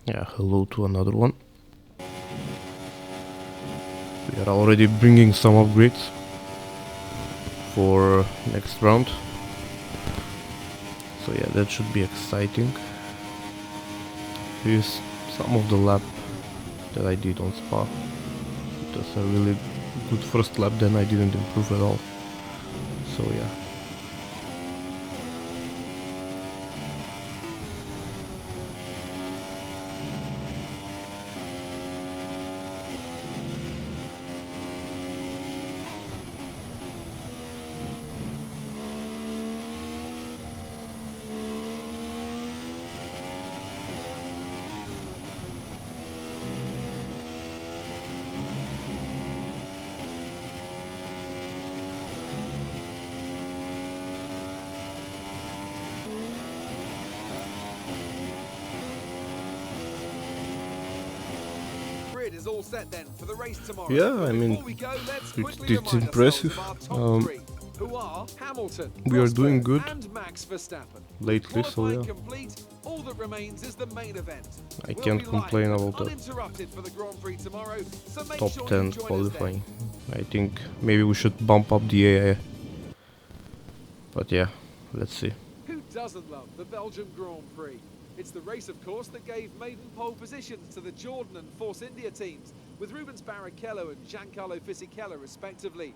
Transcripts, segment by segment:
Yeah, hello to another one. We are already bringing some upgrades for next round. So yeah, that should be exciting. Here's some of the lap that I did on Spa. It was a really good first lap, then I didn't improve at all. So yeah. Is all set then for the race tomorrow. Yeah, I mean, it's impressive. Who are Hamilton, We are doing good and Max Verstappen. lately, so yeah. Complete, all that remains is the main event. I can't complain about that. Uninterrupted for the Grand Prix tomorrow, so make Top sure 10 you join us qualifying. I think maybe we should bump up the AI. But yeah, let's see. Who doesn't love the Belgian Grand Prix? It's the race, of course, that gave maiden pole positions to the Jordan and Force India teams, with Rubens Barrichello and Giancarlo Fisichella respectively.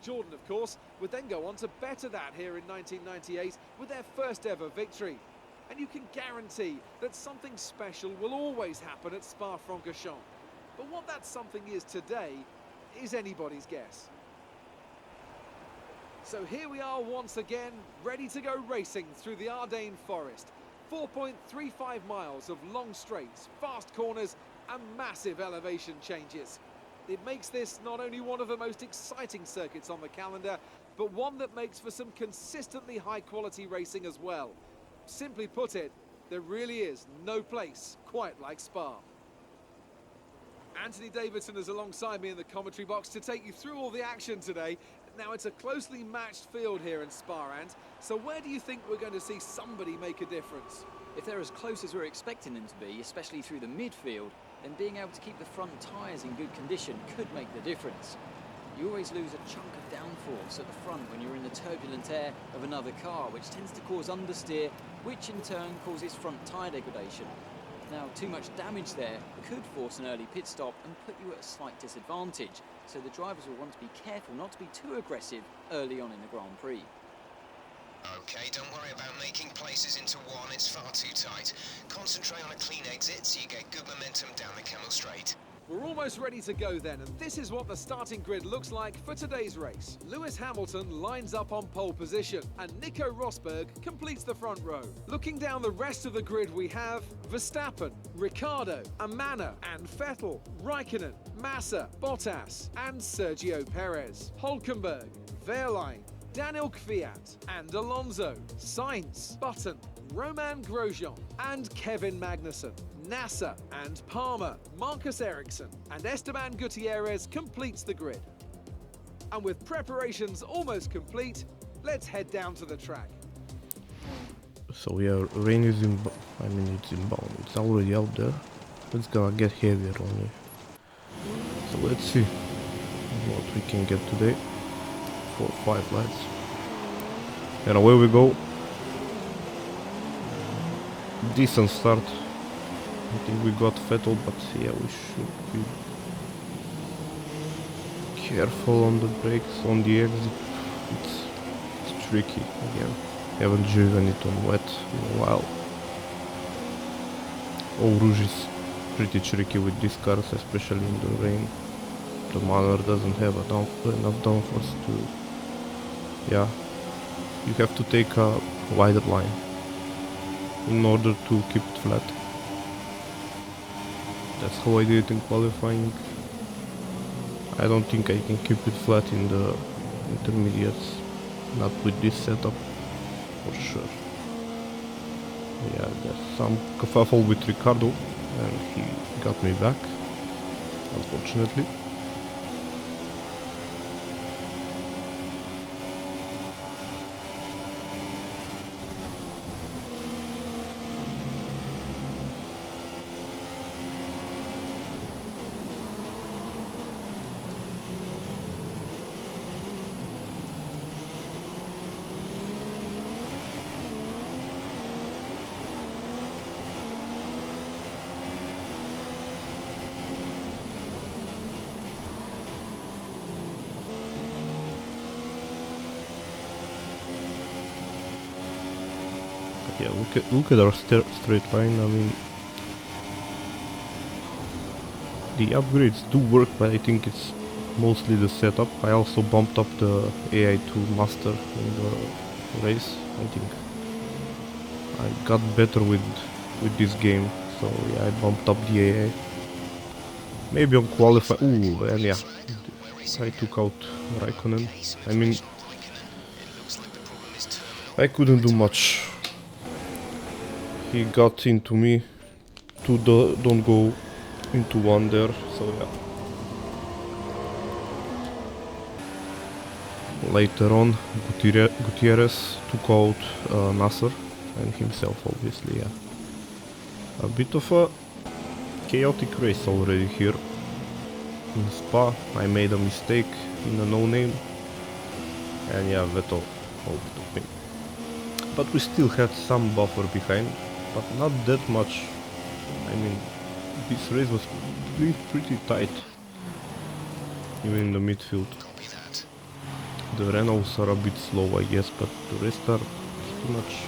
Jordan, of course, would then go on to better that here in 1998 with their first ever victory. And you can guarantee that something special will always happen at Spa-Francorchamps. But what that something is today is anybody's guess. So here we are once again, ready to go racing through the Ardennes forest. 4.35 miles of long straights, fast corners and massive elevation changes. It makes this not only one of the most exciting circuits on the calendar, but one that makes for some consistently high-quality racing as well. Simply put it, there really is no place quite like Spa. Anthony Davidson is alongside me in the commentary box to take you through all the action today. Now, it's a closely matched field here in Spa, Ant, so where do you think we're going to see somebody make a difference? If they're as close as we're expecting them to be, especially through the midfield, then being able to keep the front tyres in good condition could make the difference. You always lose a chunk of downforce at the front when you're in the turbulent air of another car, which tends to cause understeer, which in turn causes front tyre degradation. Now, too much damage there could force an early pit stop and put you at a slight disadvantage, so the drivers will want to be careful not to be too aggressive early on in the Grand Prix. Okay, don't worry about making places into one, it's far too tight. Concentrate on a clean exit so you get good momentum down the Camel Straight. We're almost ready to go then, and this is what the starting grid looks like for today's race. Lewis Hamilton lines up on pole position, and Nico Rosberg completes the front row. Looking down the rest of the grid, we have Verstappen, Ricciardo, Manor, and Vettel, Raikkonen, Massa, Bottas, and Sergio Perez, Hülkenberg, Wehrlein, Daniel Kvyat, and Alonso, Sainz, Button, Romain Grosjean, and Kevin Magnussen. Nasser and Palmer, Marcus Ericsson, and Esteban Gutierrez completes the grid. And with preparations almost complete, let's head down to the track. So yeah, rain is it's inbound. It's already out there. It's gonna get heavier only. So let's see what we can get today. 4 or 5 lights. And away we go. Decent start. I think we got Vettel, but yeah, we should be careful on the brakes, on the exit. It's tricky again. Haven't driven it on wet in a while. Eau Rouge is pretty tricky with these cars, especially in the rain. The Manor doesn't have enough downforce to... Yeah, you have to take a wider line in order to keep it flat. That's how I did it in qualifying. I don't think I can keep it flat in the intermediates, not with this setup, for sure. Yeah, there's some kerfuffle with Ricardo, and he got me back, unfortunately. Yeah, look at our straight line. I mean, the upgrades do work, but I think it's mostly the setup. I also bumped up the AI to master in the race. I think I got better with this game, so yeah, I bumped up the AI. Maybe on qualify. Ooh, and yeah, I took out Raikkonen. I mean, I couldn't do much. He got into me. Don't go into one there. So yeah. Later on, Gutierrez took out Nasser and himself, obviously. Yeah, a bit of a chaotic race already here in Spa. I made a mistake in a no-name, and yeah, Vettel overtook me. But we still had some buffer behind, but not that much. I mean, this race was pretty tight, even in the midfield. The Renaults are a bit slow, I guess, but the rest are pretty much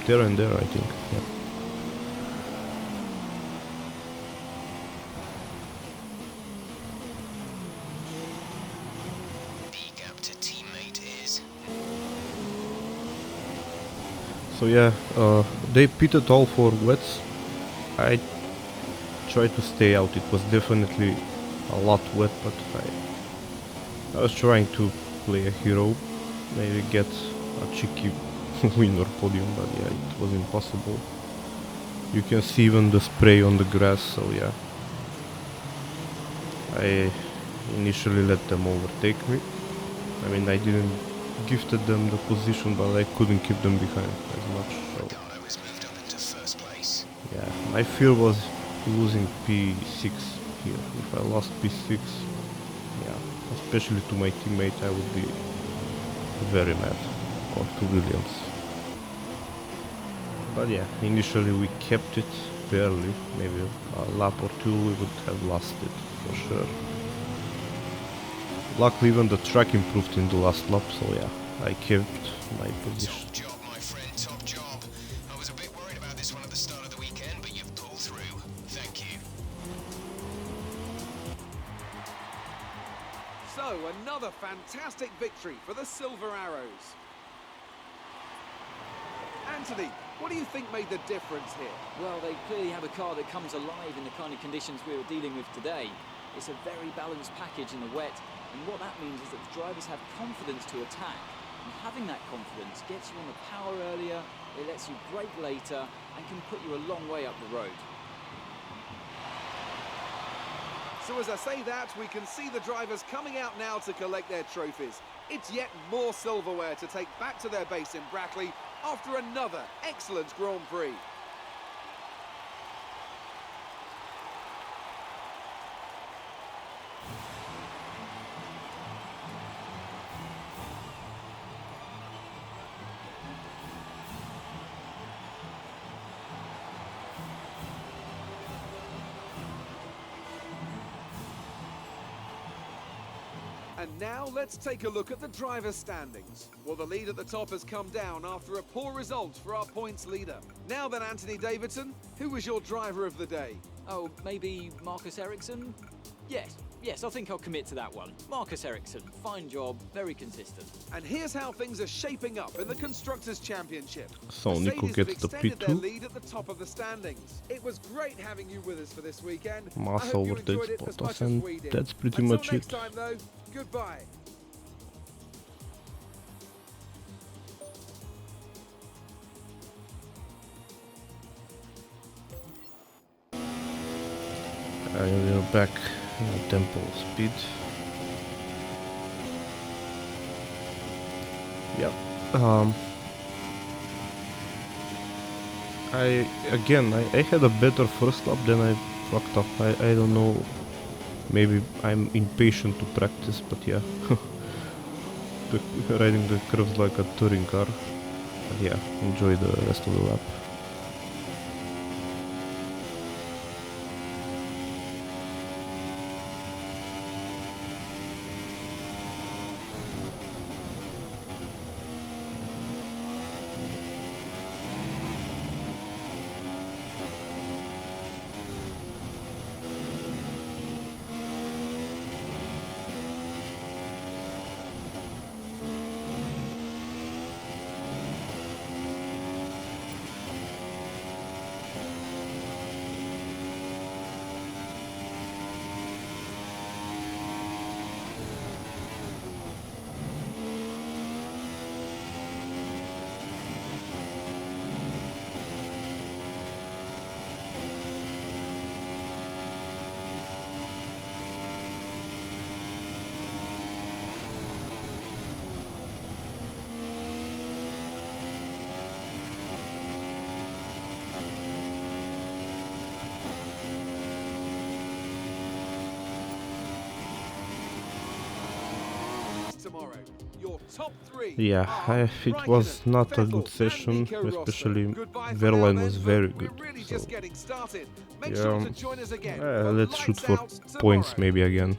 there and there, I think. Yeah. So yeah, they pitted all for wets. I tried to stay out. It was definitely a lot wet, but I was trying to play a hero, maybe get a cheeky win or podium, but yeah, it was impossible. You can see even the spray on the grass, so yeah. I initially let them overtake me. I mean, I didn't gifted them the position, but I couldn't keep them behind as much. So yeah, my fear was losing P6 here. If I lost P6, yeah, especially to my teammate, I would be very mad, or to Williams. But yeah, initially we kept it barely. Maybe a lap or two we would have lost it for sure. Luckily even the track improved in the last lap, so yeah, I kept my position. Top job, my friend, top job. I was a bit worried about this one at the start of the weekend, but you've pulled through. Thank you. So, another fantastic victory for the Silver Arrows. Anthony, what do you think made the difference here? Well, they clearly have a car that comes alive in the kind of conditions we were dealing with today. It's a very balanced package in the wet, and what that means is that the drivers have confidence to attack. And having that confidence gets you on the power earlier, it lets you brake later, and can put you a long way up the road. So as I say that, we can see the drivers coming out now to collect their trophies. It's yet more silverware to take back to their base in Brackley after another excellent Grand Prix. And now let's take a look at the driver's standings. Well, the lead at the top has come down after a poor result for our points leader. Now then, Anthony Davidson, who was your driver of the day? Oh, maybe Marcus Ericsson? Yes, I think I'll commit to that one. Marcus Ericsson, fine job, very consistent. And here's how things are shaping up in the Constructors' Championship. So Nico Mercedes gets the have extended their P2. lead at the top of the standings. It was great having you with us for this weekend. I Massa hope you overtakes enjoyed it as Bottas, much as and we did. that's pretty Until much next it. time, though, goodbye. And we're back in tempo speed. Yep. I had a better first lap, then I fucked up. I don't know. Maybe I'm impatient to practice, but yeah. Riding the curves like a touring car. But yeah, enjoy the rest of the lap. tomorrow. Your top three Yeah, are it was Raikkonen, not a Vettel, good session, and Nico especially Rosberg. Goodbye for Verline now was then, very but good. we're really So just getting started. Make yeah, sure to join us again. let's shoot for points maybe again,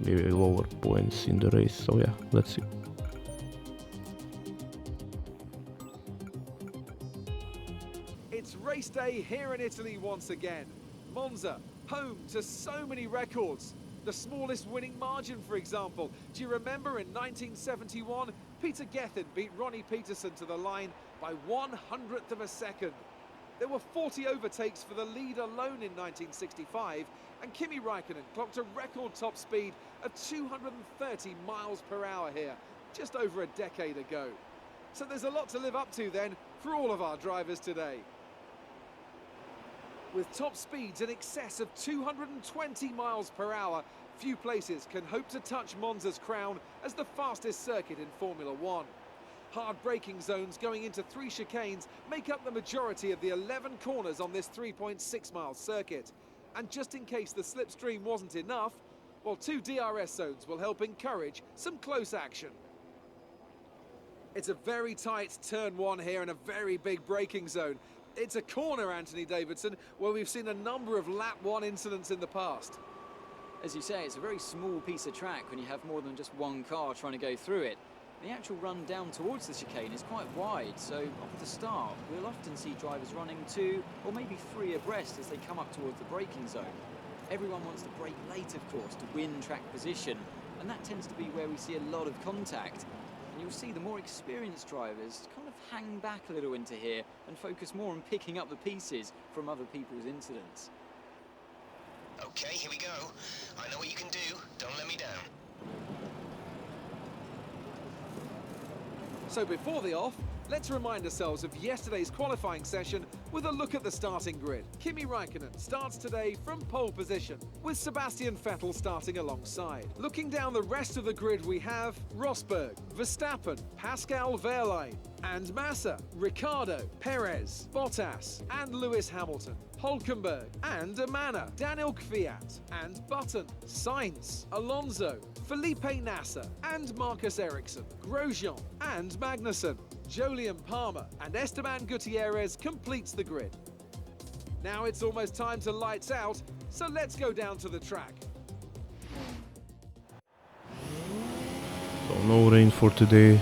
maybe lower points in the race. So yeah, let's see. It's race day here in Italy once again. Monza, home to so many records. The smallest winning margin, for example. Do you remember in 1971, Peter Gethin beat Ronnie Peterson to the line by 1/100th of a second. There were 40 overtakes for the lead alone in 1965, and Kimi Raikkonen clocked a record top speed of 230 miles per hour here, just over a decade ago. So there's a lot to live up to then for all of our drivers today. With top speeds in excess of 220 miles per hour, few places can hope to touch Monza's crown as the fastest circuit in Formula One. Hard braking zones going into 3 chicanes make up the majority of the 11 corners on this 3.6-mile circuit. And just in case the slipstream wasn't enough, well, 2 DRS zones will help encourage some close action. It's a very tight turn 1 here and a very big braking zone. It's a corner, Anthony Davidson, where we've seen a number of lap 1 incidents in the past. As you say, it's a very small piece of track when you have more than just one car trying to go through it. The actual run down towards the chicane is quite wide, so off the start, we'll often see drivers running 2 or maybe 3 abreast as they come up towards the braking zone. Everyone wants to brake late, of course, to win track position, and that tends to be where we see a lot of contact. And you'll see the more experienced drivers kind of hang back a little into here and focus more on picking up the pieces from other people's incidents. Okay, here we go. I know what you can do. Don't let me down. So before the off, let's remind ourselves of yesterday's qualifying session with a look at the starting grid. Kimi Raikkonen starts today from pole position, with Sebastian Vettel starting alongside. Looking down the rest of the grid, we have Rosberg, Verstappen, Pascal Wehrlein, and Massa, Ricciardo, Perez, Bottas, and Lewis Hamilton, Hülkenberg, and Manor, Daniel Kvyat, and Button, Sainz, Alonso, Felipe Nasser, and Marcus Ericsson, Grosjean, and Magnussen. Jolyon Palmer and Esteban Gutierrez completes the grid. Now it's almost time to lights out, so let's go down to the track. So no rain for today.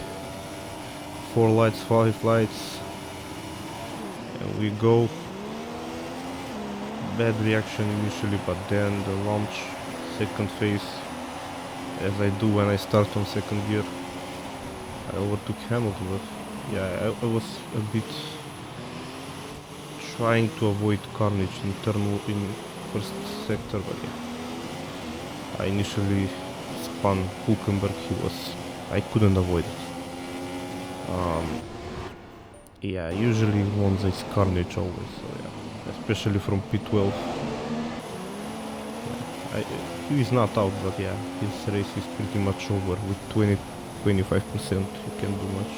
4 lights, 5 lights, and we go. Bad reaction initially, but then the launch, second phase, as I do when I start on second gear. I overtook Hamilton, but yeah, I was a bit trying to avoid carnage in first sector, but yeah, I initially spun Hülkenberg. I couldn't avoid it. Yeah, usually Monza is carnage always, so yeah, especially from P12. Yeah, he is not out, but yeah, his race is pretty much over. With 20-25%, you can do much,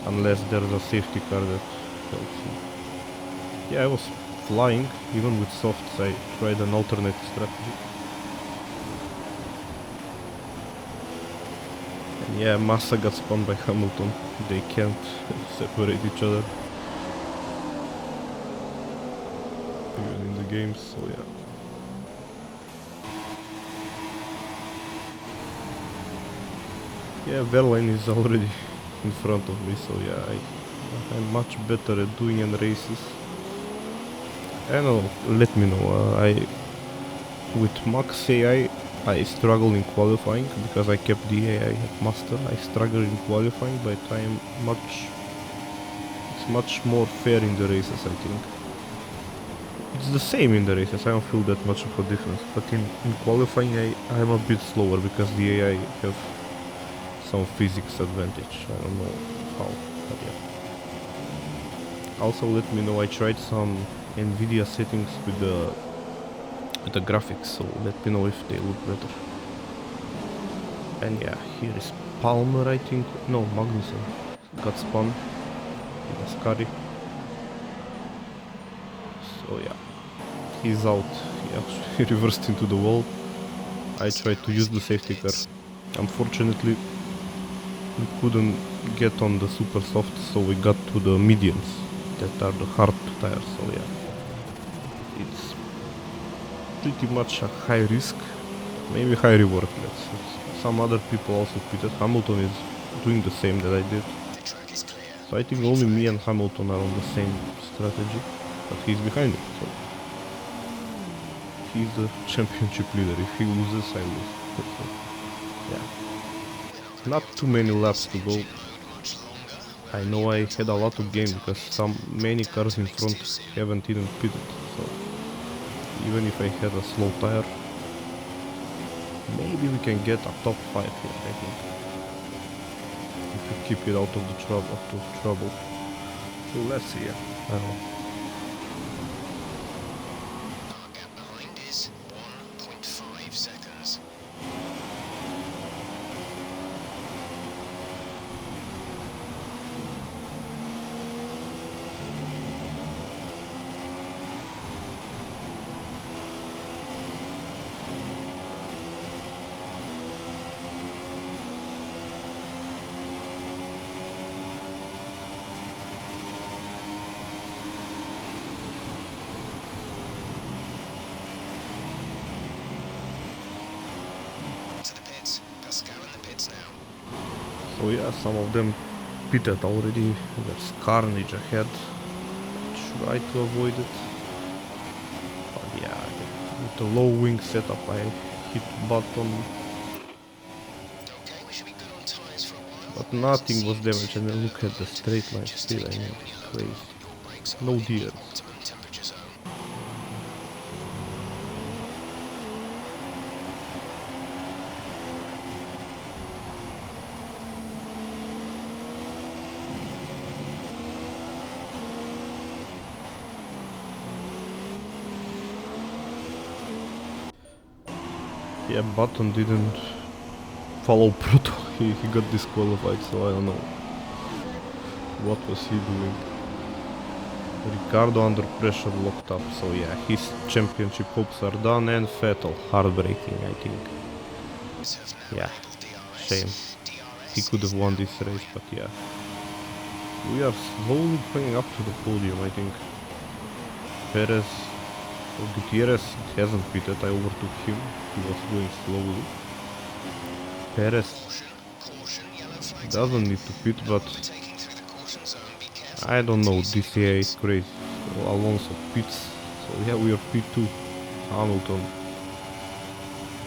unless there's a safety car that helps you. Yeah, I was flying, even with softs. I tried an alternate strategy. And yeah, Massa got spun by Hamilton. They can't separate each other, even in the games, so yeah. Yeah, Verline is already in front of me, so yeah, I'm much better at doing in races. I know, let me know. With Max AI, I struggle in qualifying because I kept the AI at master. I struggle in qualifying, but it's much more fair in the races, I think. It's the same in the races, I don't feel that much of a difference, but in qualifying I'm a bit slower because the AI have some physics advantage. I don't know how, but yeah. Also, let me know, I tried some NVIDIA settings with the graphics, so let me know if they look better. And yeah, here is Palmer, I think. No, Magnussen got spun in Ascari. So yeah, he's out. He actually reversed into the wall. I tried to use the safety car. Unfortunately, we couldn't get on the super soft, so we got to the mediums that are the hard tires. So yeah, it's pretty much a high risk, maybe high reward. Some other people also pitted. Hamilton is doing the same that I did. The track is clear. So I think only me and Hamilton are on the same strategy, but he's behind me. So he's the championship leader. If he loses, I lose. So, yeah. Not too many laps to go. I know I had a lot to gain because many cars in front haven't even pitted. So even if I had a slow tire, maybe we can get a top 5 here, I think. If we keep it out of the trouble. So let's see. I don't know. Our gap behind is 1.5 seconds. To the pits. Pascal in the pits now. So yeah, some of them pitted already. There's carnage ahead. Try to avoid it. But yeah, with the low wing setup I hit button, Okay, we should be good on tires for a while. but nothing was damaged. I mean, look at the straight line speed, I mean, it's crazy. Your brakes are No in the deer. optimum temperature zone. Yeah, Button didn't follow protocol. He got disqualified, so I don't know. What was he doing? Ricardo under pressure locked up, so yeah, his championship hopes are done, and Vettel, heartbreaking, I think. Have now Yeah, enabled DRS. shame. DRS He could have won this race, but yeah. We are slowly going up to the podium, I think. Perez, Gutierrez hasn't pitted, I overtook him. He was going slowly. Perez Caution, yellow flags doesn't ahead. need to pit, but Overtaking through the caution zone. Be careful. I don't know, It's easy DCA is to crazy. So Alonso pits, so yeah, we are P2. Hamilton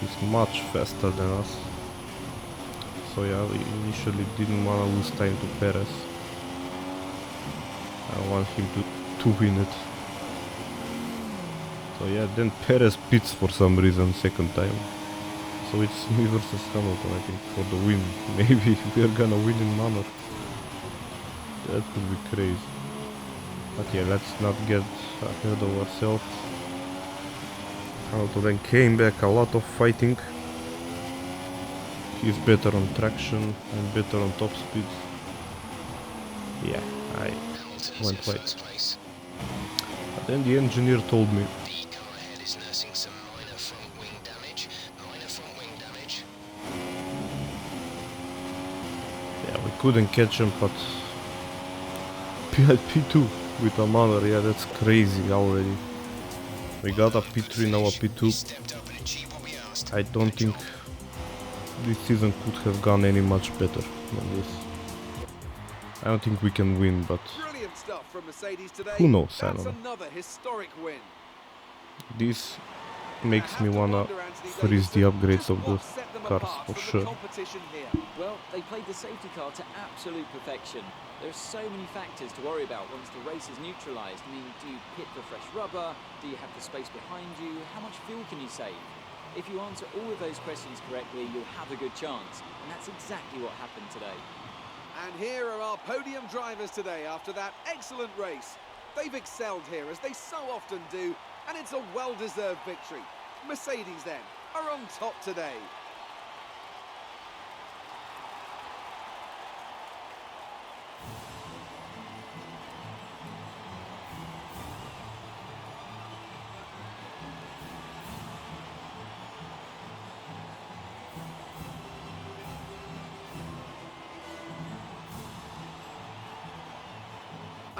is much faster than us. So yeah, we initially didn't want to lose time to Perez. I want him to win it. So yeah, then Perez pits for some reason second time. So it's me versus Hamilton, I think, for the win. Maybe we are gonna win in Manor. That would be crazy. But yeah, let's not get ahead of ourselves. Hamilton then came back, a lot of fighting. He's better on traction and better on top speed. Yeah, I Hamilton is went in right. first place. But then the engineer told me, The car ahead is nursing some minor front wing damage. Minor front wing damage. yeah, we couldn't catch him, but P2 with a Manor, yeah, that's crazy already. We got a P3, now a We P2. stepped up and achieved what we asked. I don't Good think job. this season could have gone any much better than this. I don't think we can win, but Brilliant stuff from Mercedes today. who knows, I That's don't know. another historic win. This makes me I have to wanna wonder, Anthony freeze the Davidson, upgrades just of the what set them cars apart for from sure. the competition here. Well, they played the safety car to absolute perfection. There are so many factors to worry about once the race is neutralised. I mean, do you pit for fresh rubber? Do you have the space behind you? How much fuel can you save? If you answer all of those questions correctly, you'll have a good chance. And that's exactly what happened today. And here are our podium drivers today after that excellent race. They've excelled here, as they so often do, and it's a well-deserved victory. Mercedes, then, are on top today.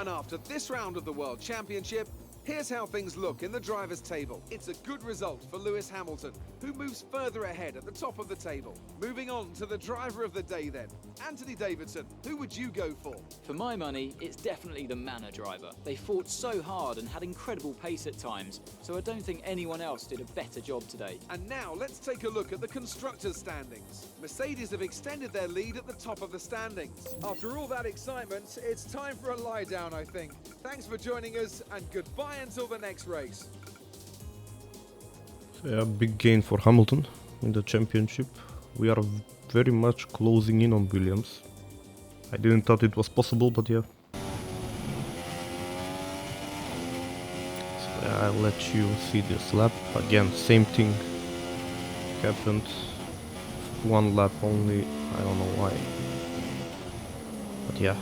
And after this round of the World Championship, here's how things look in the drivers' table. It's a good result for Lewis Hamilton, who moves further ahead at the top of the table. Moving on to the driver of the day then. Anthony Davidson, who would you go for? For my money, it's definitely the Manor driver. They fought so hard and had incredible pace at times, so I don't think anyone else did a better job today. And now let's take a look at the constructors' standings. Mercedes have extended their lead at the top of the standings. After all that excitement, it's time for a lie down, I think. Thanks for joining us, and goodbye until the next race. So yeah, big gain for Hamilton in the championship. We are very much closing in on Williams. I didn't thought it was possible, but yeah. So yeah, I'll let you see this lap. Again, same thing happened. One lap only, I don't know why. But yeah.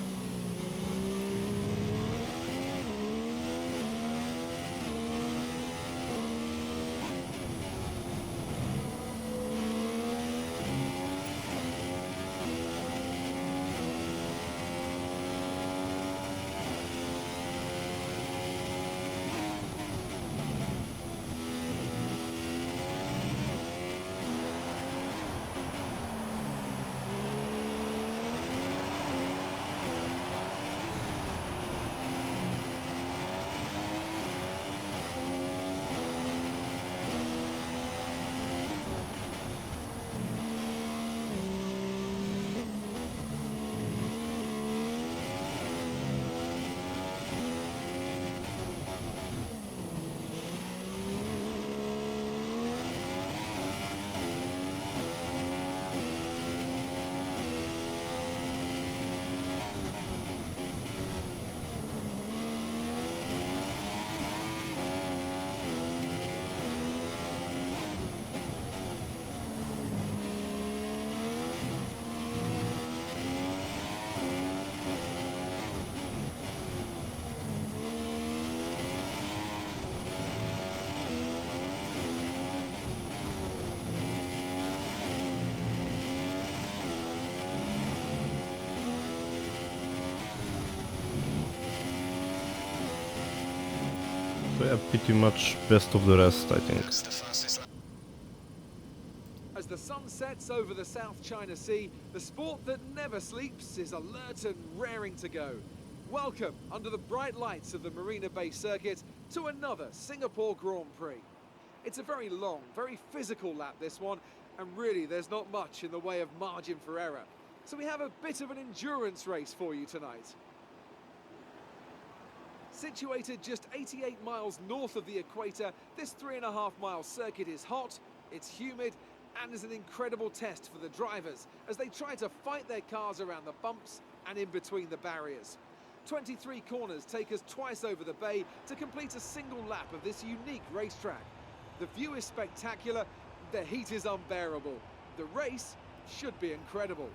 So yeah, pretty much best of the rest, I think. That's the fastest lap. As the sun sets over the South China Sea, the sport that never sleeps is alert and raring to go. Welcome, under the bright lights of the Marina Bay Circuit, to another Singapore Grand Prix. It's a very long, very physical lap, this one, and really there's not much in the way of margin for error. So we have a bit of an endurance race for you tonight. Situated just 88 miles north of the equator, this 3.5-mile circuit is hot, it's humid, and is an incredible test for the drivers as they try to fight their cars around the bumps and in between the barriers. 23 corners take us twice over the bay to complete a single lap of this unique racetrack. The view is spectacular, the heat is unbearable. The race should be incredible.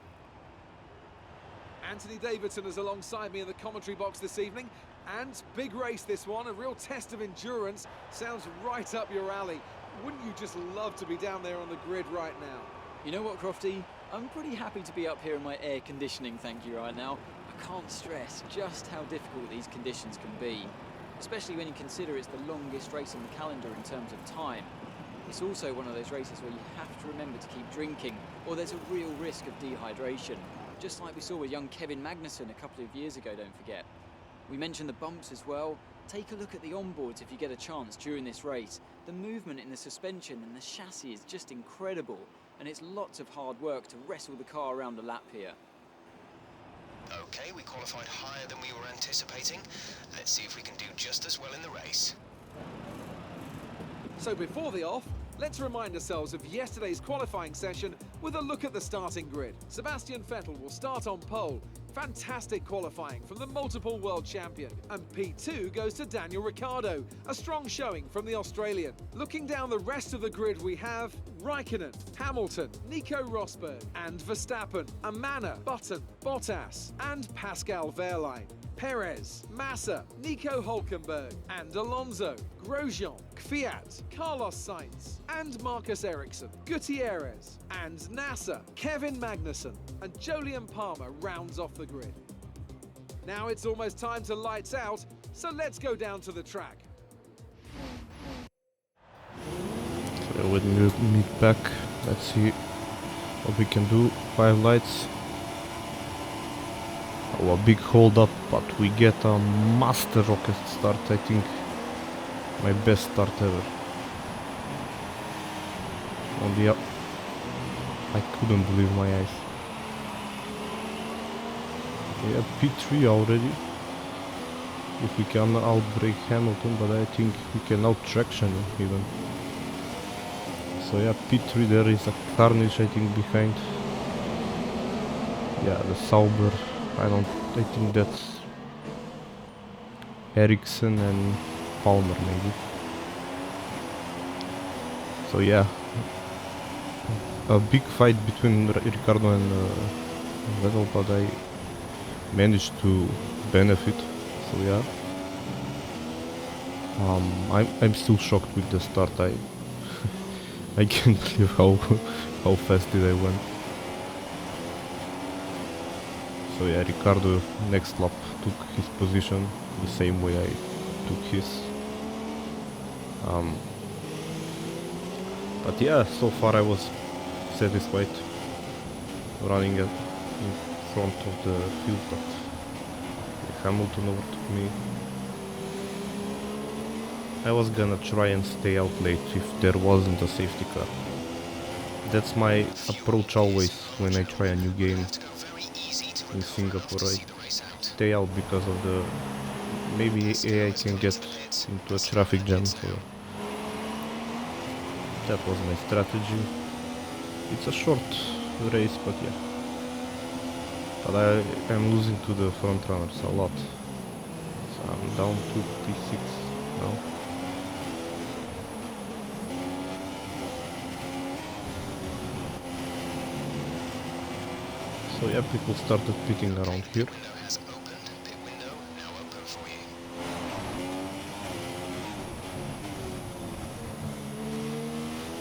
Anthony Davidson is alongside me in the commentary box this evening, and big race this one, a real test of endurance. Sounds right up your alley. Wouldn't you just love to be down there on the grid right now? You know what, Crofty? I'm pretty happy to be up here in my air conditioning, thank you, right now. I can't stress just how difficult these conditions can be, especially when you consider it's the longest race on the calendar in terms of time. It's also one of those races where you have to remember to keep drinking, or there's a real risk of dehydration, just like we saw with young Kevin Magnussen a couple of years ago, don't forget. We mentioned the bumps as well. Take a look at the onboards if you get a chance during this race. The movement in the suspension and the chassis is just incredible, and it's lots of hard work to wrestle the car around the lap here. Okay, we qualified higher than we were anticipating. Let's see if we can do just as well in the race. So before the off, let's remind ourselves of yesterday's qualifying session with a look at the starting grid. Sebastian Vettel will start on pole. Fantastic qualifying from the multiple world champion. And P2 goes to Daniel Ricciardo, a strong showing from the Australian. Looking down the rest of the grid, we have Raikkonen, Hamilton, Nico Rosberg, and Verstappen, Manor, Button, Bottas, and Pascal Wehrlein. Perez, Massa, Nico Hülkenberg, and Alonso, Grosjean, Kvyat, Carlos Sainz, and Marcus Ericsson, Gutierrez, and Nasser, Kevin Magnussen, and Jolyon Palmer rounds off the grid. Now it's almost time to lights out, so let's go down to the track. So with meet back, let's see what we can do. 5 lights. Oh, a big hold up, but we get a master rocket start. I think my best start ever. On the up, I couldn't believe my eyes. Yeah, P3 already. If we can outbrake Hamilton, but I think we can out-traction him even. So yeah, P3, there is a Carnage I think behind. Yeah, the Sauber, I think that's Ericsson and Palmer maybe. So yeah, a big fight between Ricardo and Vettel, but I managed to benefit. So yeah, I'm still shocked with the start. I can't believe how fast did I went. So yeah, Ricardo next lap took his position the same way I took his. But yeah, so far I was satisfied running in front of the field, but Hamilton overtook me. I was gonna try and stay out late if there wasn't a safety car. That's my approach always when I try a new game in Singapore. I stay out because of the maybe AI can get into a traffic jam. So that was my strategy. It's a short race, but yeah. But I am losing to the front runners a lot. So I'm down to P6 now. So yeah, people started pitting around here.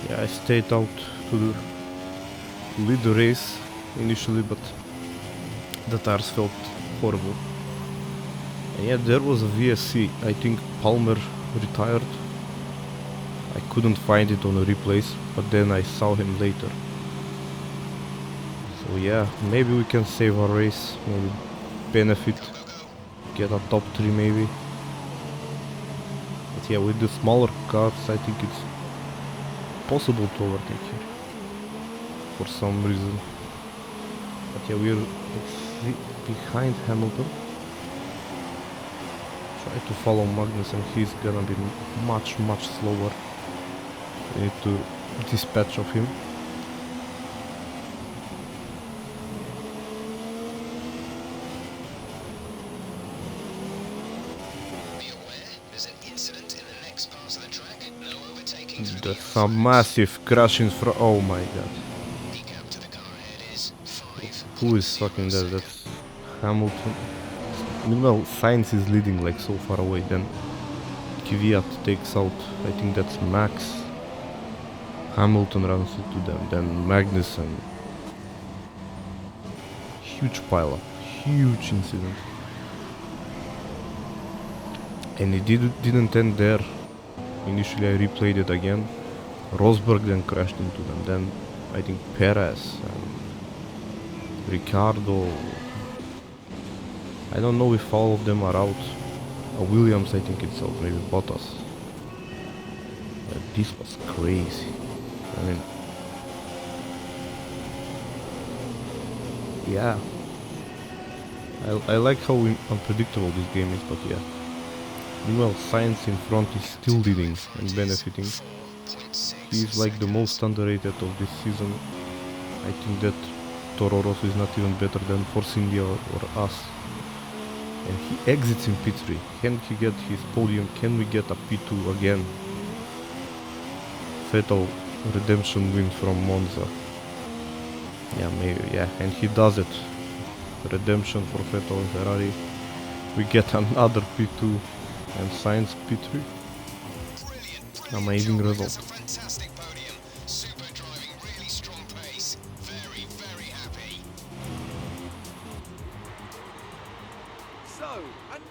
Yeah, I stayed out to lead the race initially, but the tires felt horrible. And yeah, there was a VSC. I think Palmer retired. I couldn't find it on the replays, but then I saw him later. So yeah, maybe we can save our race, maybe benefit, get a top 3 maybe. But yeah, with the smaller cars I think it's possible to overtake here for some reason. But yeah, we're behind Hamilton. Try to follow Magnus and he's gonna be much slower. We need to dispatch of him. That's a massive crash in front. Oh my god. Who is fucking that? That's Hamilton. Meanwhile, Sainz is leading like so far away. Then Kvyat takes out, I think that's Max. Hamilton runs into them. Then Magnussen. Huge pileup. Huge incident. And it didn't end there. Initially I replayed it again. Rosberg then crashed into them. Then I think Perez and Ricardo. I don't know if all of them are out. Williams I think it's out, maybe Bottas. But this was crazy. I mean, yeah. I like how unpredictable this game is, but yeah. Meanwhile, Sainz in front is still leading and benefiting. He's like the most underrated of this season. I think that Toro Rosso is not even better than Force India or us. And he exits in P3. Can he get his podium? Can we get a P2 again? Vettel redemption win from Monza. Yeah, maybe, yeah, and he does it. Redemption for Vettel and Ferrari. We get another P2 and Sainz P3. Amazing result. Fantastic podium. Super driving, really strong pace. Very happy. So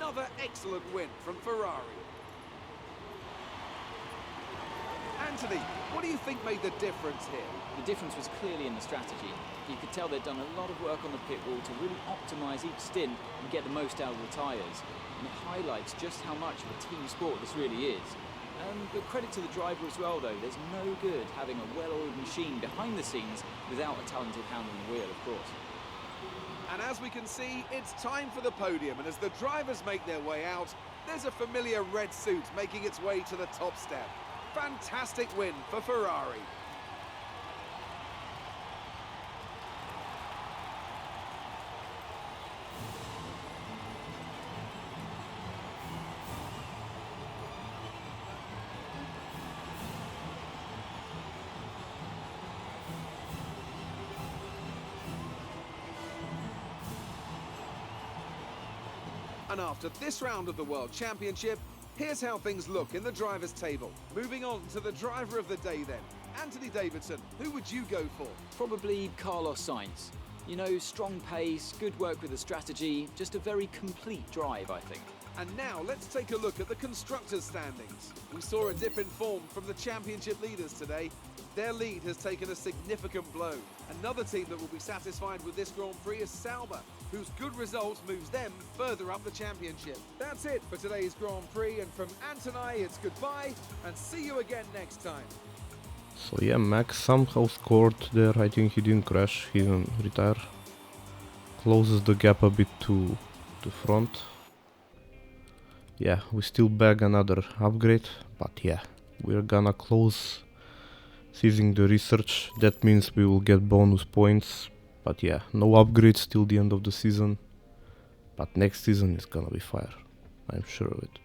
Another excellent win from Ferrari. Anthony, what do you think made the difference here? The difference was clearly in the strategy. You could tell they'd done a lot of work on the pit wall to really optimise each stint and get the most out of the tyres. And it highlights just how much of a team sport this really is. But credit to the driver as well, though. There's no good having a well-oiled machine behind the scenes without a talented hand on the wheel, of course. And as we can see, it's time for the podium, and as the drivers make their way out, there's a familiar red suit making its way to the top step. Fantastic win for Ferrari. And after this round of the World Championship, here's how things look in the drivers' table. Moving on to the driver of the day then. Anthony Davidson, who would you go for? Probably Carlos Sainz. You know, strong pace, good work with the strategy, just a very complete drive, I think. And now let's take a look at the constructors' standings. We saw a dip in form from the championship leaders today. Their lead has taken a significant blow. Another team that will be satisfied with this Grand Prix is Sauber, whose good result moves them further up the championship. That's it for today's Grand Prix, and from Ant and I, it's goodbye, and see you again next time. So yeah, Max somehow scored there. I think he didn't crash, he didn't retire. Closes the gap a bit to the front. Yeah, we still bag another upgrade, but yeah, we're gonna close seizing the research. That means we will get bonus points, but yeah, no upgrades till the end of the season. But next season is gonna be fire, I'm sure of it.